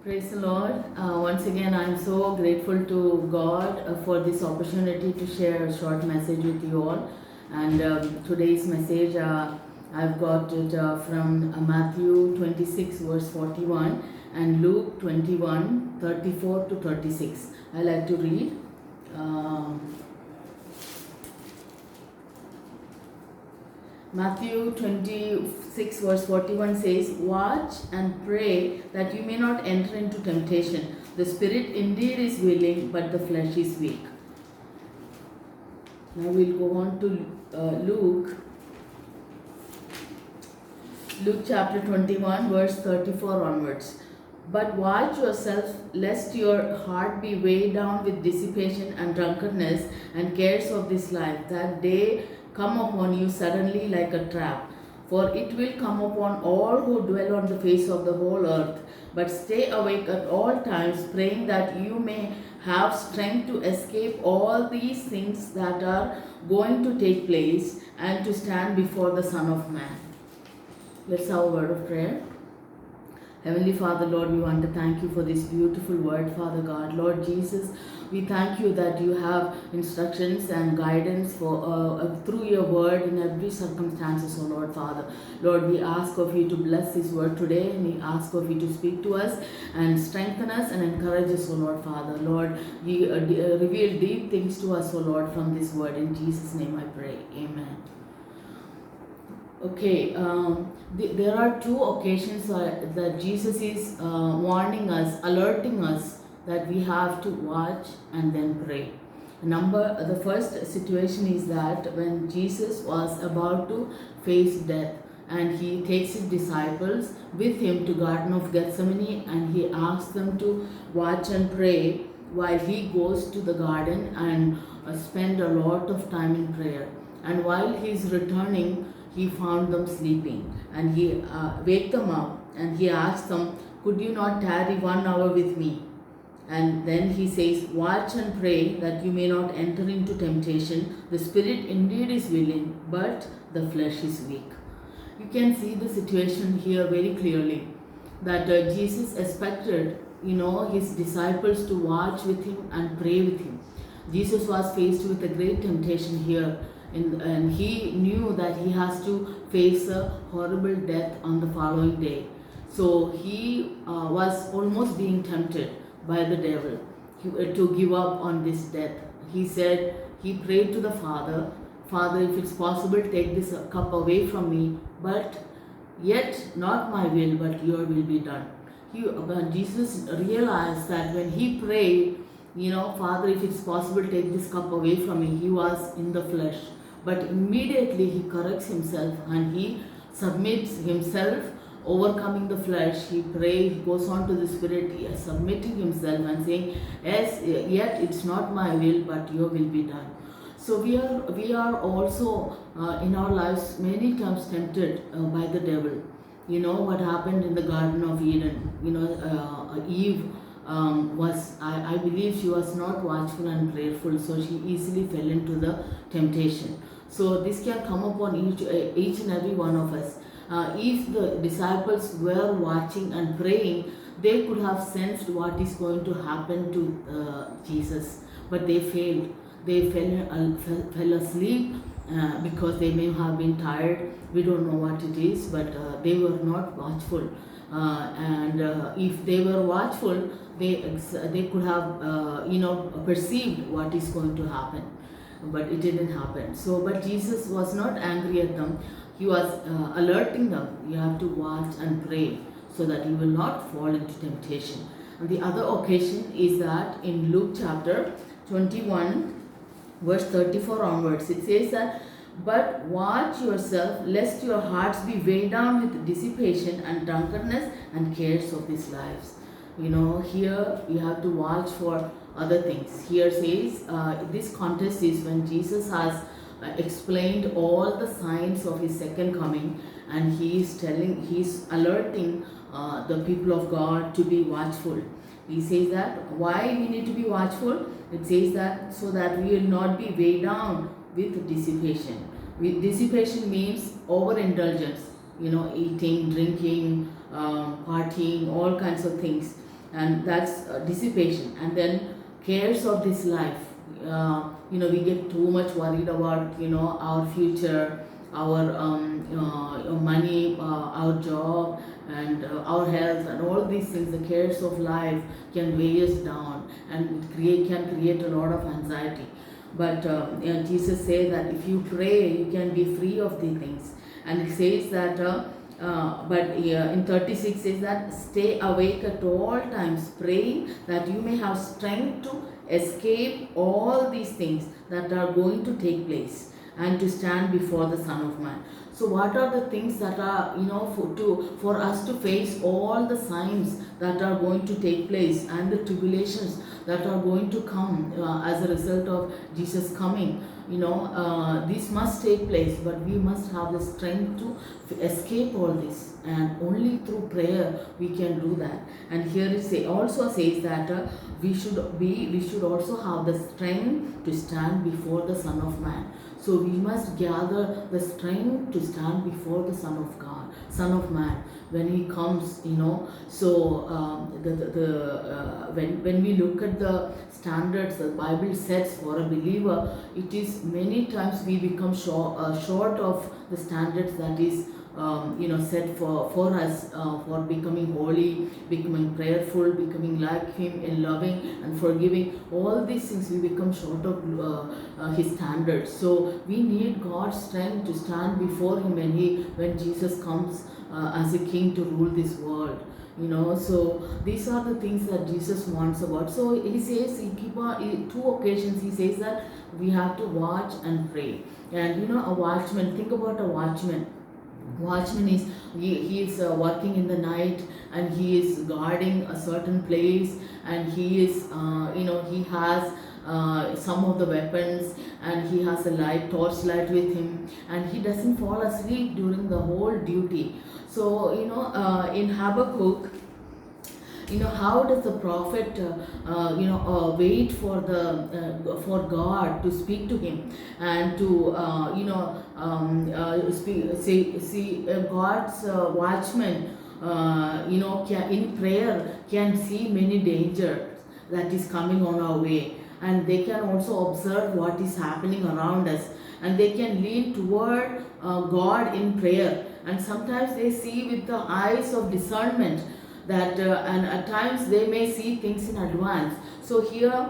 Praise the Lord. Once again, I'm so grateful to God for this opportunity to share a short message with you all. And today's message, I've got it from Matthew 26, verse 41, and Luke 21, 34 to 36. I like to read. Matthew 26 verse 41 says, "Watch and pray that you may not enter into temptation. The spirit indeed is willing, but the flesh is weak." Now we'll go on to Luke. Luke chapter 21 verse 34 onwards. "But watch yourself, lest your heart be weighed down with dissipation and drunkenness and cares of this life, that day come upon you suddenly like a trap. For it will come upon all who dwell on the face of the whole earth. But stay awake at all times, praying that you may have strength to escape all these things that are going to take place and to stand before the Son of Man." Let's have a word of prayer. Heavenly Father, Lord, we want to thank you for this beautiful word, Father God. Lord Jesus, we thank you that you have instructions and guidance for through your word in every circumstances, oh Lord Father. Lord, we ask of you to bless this word today, and we ask of you to speak to us and strengthen us and encourage us, oh Lord Father. Lord, you reveal deep things to us, oh Lord, from this word. In Jesus' name I pray. Amen. Okay, there are two occasions that Jesus is warning us, alerting us that we have to watch and then pray. The first situation is that when Jesus was about to face death, and he takes his disciples with him to Garden of Gethsemane, and he asks them to watch and pray while he goes to the garden and spend a lot of time in prayer. And while he is returning, he found them sleeping, and he waked them up, and he asked them, "Could you not tarry 1 hour with me?" And then he says, "Watch and pray that you may not enter into temptation. The spirit indeed is willing, but the flesh is weak." You can see the situation here very clearly, that Jesus expected his disciples to watch with him and pray with him. Jesus was faced with a great temptation here, and he knew that he has to face a horrible death on the following day. So he was almost being tempted by the devil to give up on this death. He prayed to the Father, "Father, if it's possible, take this cup away from me, but yet not my will, but your will be done." Jesus realized that when he prayed, "Father, if it's possible, take this cup away from me," he was in the flesh. But immediately he corrects himself and he submits himself, overcoming the flesh. He prays, he goes on to the Spirit, submitting himself and saying, "Yes, yet it's not my will, but your will be done." So we are also in our lives many times tempted by the devil. You know what happened in the Garden of Eden. Eve I believe she was not watchful and prayerful, so she easily fell into the temptation. So this can come upon each and every one of us. If the disciples were watching and praying, they could have sensed what is going to happen to Jesus, but they failed. They fell asleep because they may have been tired. We don't know what it is, but they were not watchful. If they were watchful, they could have perceived what is going to happen, but it didn't happen. So, but Jesus was not angry at them. He was alerting them. You have to watch and pray so that you will not fall into temptation. And the other occasion is that in Luke chapter 21 verse 34 onwards, it says that, "But watch yourself, lest your hearts be weighed down with dissipation and drunkenness and cares of this life." Here you have to watch for other things. Here says this context is when Jesus has explained all the signs of his second coming, and he's alerting the people of God to be watchful. He says that why we need to be watchful. It says that so that we will not be weighed down with dissipation. Dissipation means overindulgence, eating, drinking, partying, all kinds of things. and that's dissipation. And then cares of this life. We get too much worried about our future, our money, our job, and our health, and all these things. The cares of life can weigh us down and can create a lot of anxiety. But Jesus says that if you pray, you can be free of these things. And it says that, in 36 says that stay awake at all times, praying that you may have strength to escape all these things that are going to take place and to stand before the Son of Man. So what are the things that are for us to face all the signs that are going to take place and the tribulations that are going to come as a result of Jesus coming? This must take place, but we must have the strength to escape all this, and only through prayer we can do that. And here it also says that we should also have the strength to stand before the Son of Man. So we must gather the strength to stand before the Son of God, Son of Man, when He comes. So when we look at the standards the Bible sets for a believer, it is many times we become short of the standards that is set for us, for becoming holy, becoming prayerful, becoming like Him in loving and forgiving. All these things we become short of His standards. So we need God's strength to stand before Him when Jesus comes as a King to rule this world. So these are the things that Jesus wants about. So He says, two occasions He says that we have to watch and pray. And a watchman, think about a watchman. Watchman is he is working in the night, and he is guarding a certain place, and he is he has some of the weapons, and he has a torch light with him, and he doesn't fall asleep during the whole duty. So in Habakkuk, how does the prophet wait for God to speak to him and to God's watchman in prayer can see many dangers that is coming on our way, and they can also observe what is happening around us, and they can lean toward God in prayer, and sometimes they see with the eyes of discernment that and at times they may see things in advance. So here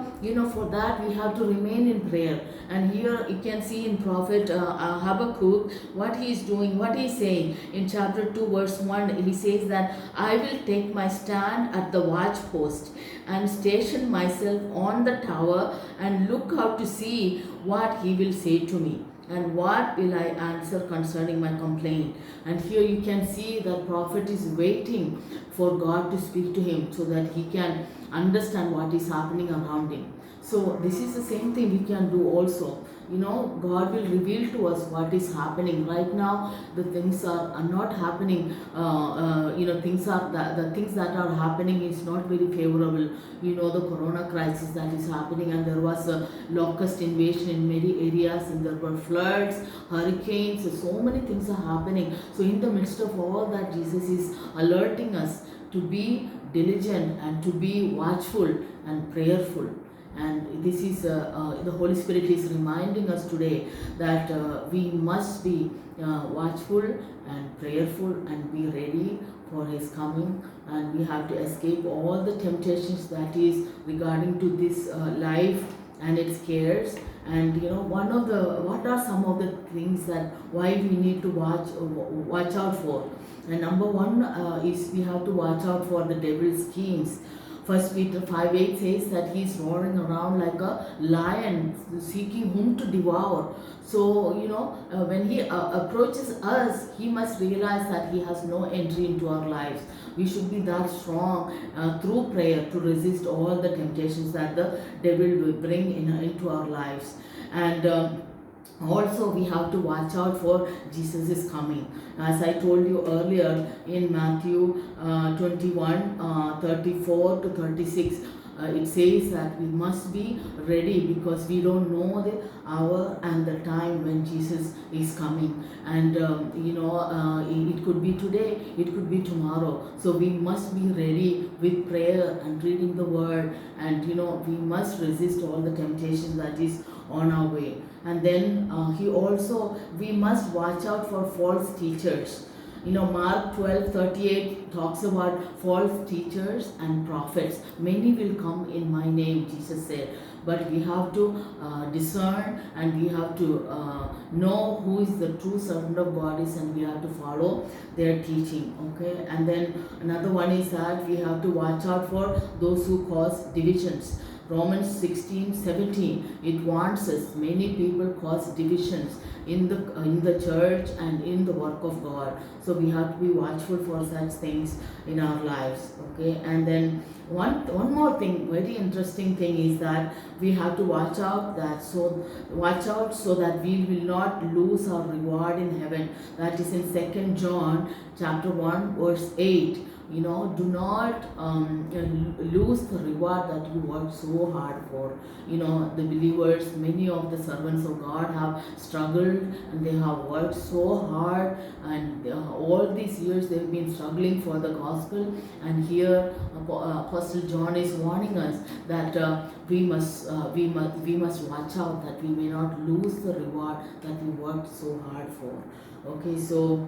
for that we have to remain in prayer. And here you can see in prophet Habakkuk what he is doing, what he is saying in chapter 2 verse 1. He says that I will take my stand at the watch post and station myself on the tower and look out to see what he will say to me, and what will I answer concerning my complaint. And here you can see that prophet is waiting for God to speak to him so that he can understand what is happening around him. So this is the same thing we can do also. God will reveal to us what is happening. Right now, the things are not happening. The things that are happening is not very favorable. The corona crisis that is happening, and there was a locust invasion in many areas, and there were floods, hurricanes. So many things are happening. So in the midst of all that, Jesus is alerting us to be diligent and to be watchful and prayerful. And this is the Holy Spirit is reminding us today that we must be watchful and prayerful and be ready for His coming, and we have to escape all the temptations that is regarding to this life and its cares. And what are some of the things that why we need to watch out for? And number one is we have to watch out for the devil's schemes. 1 Peter 5:8 says that he is roaring around like a lion, seeking whom to devour. So, when he approaches us, he must realize that he has no entry into our lives. We should be that strong through prayer to resist all the temptations that the devil will bring into our lives. And also we have to watch out for Jesus' coming. As I told you earlier in Matthew 21, 34 to 36, it says that we must be ready because we don't know the hour and the time when Jesus is coming. And it could be today, it could be tomorrow. So we must be ready with prayer and reading the word, and we must resist all the temptations that is on our way. And then we must watch out for false teachers. Mark 12:38 talks about false teachers and prophets. Many will come in my name, Jesus said. But we have to discern, and we have to know who is the true servant of God is, and we have to follow their teaching. Okay, and then another one is that we have to watch out for those who cause divisions. Romans 16:17, it warns us many people cause divisions in the church and in the work of God. So we have to be watchful for such things in our lives. Okay, and then one more thing, very interesting thing is that we have to watch out so that we will not lose our reward in heaven. That is in 2 John chapter 1 verse 8. Do not lose the reward that you worked so hard for. The believers, many of the servants of God have struggled, and they have worked so hard, and all these years they've been struggling for the gospel. And here Apostle John is warning us that we must watch out that we may not lose the reward that we worked so hard for. Okay, so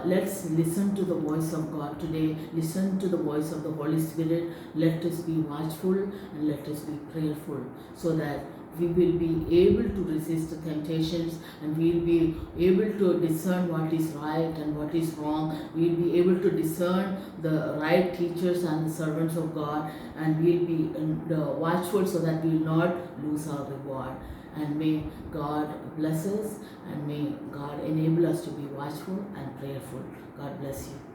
let's listen to the voice of God today. Listen to the voice of the Holy Spirit. Let us be watchful and let us be prayerful, so that we will be able to resist the temptations, and we will be able to discern what is right and what is wrong. We will be able to discern the right teachers and the servants of God, and we will be watchful so that we will not lose our reward. And may God bless us, and may God enable us to be watchful and prayerful. God bless you.